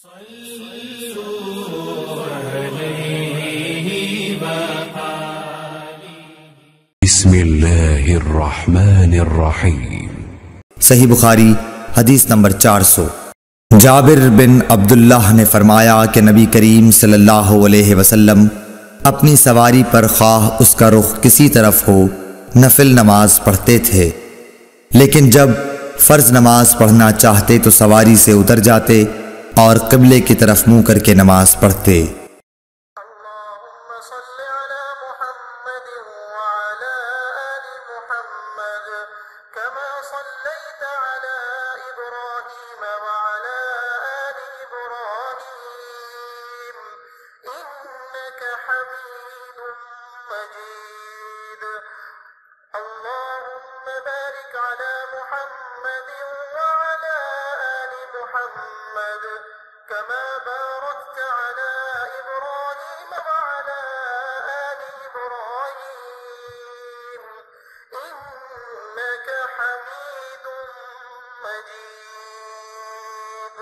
बिस्मिल्लाहिर्रहमानिर्रहीम। सही बुखारी हदीस नंबर 400। जाबिर बिन अब्दुल्लाह ने फरमाया कि नबी करीम सल्लल्लाहु अलैहि वसल्लम अपनी सवारी पर ख्वाह उसका रुख किसी तरफ हो नफिल नमाज पढ़ते थे, लेकिन जब फ़र्ज नमाज पढ़ना चाहते तो सवारी से उतर जाते और क़िबले की तरफ मुँह करके नमाज पढ़ते। كما باركت على إبراهيم وعلى آل إبراهيم إنك حميد مجيد।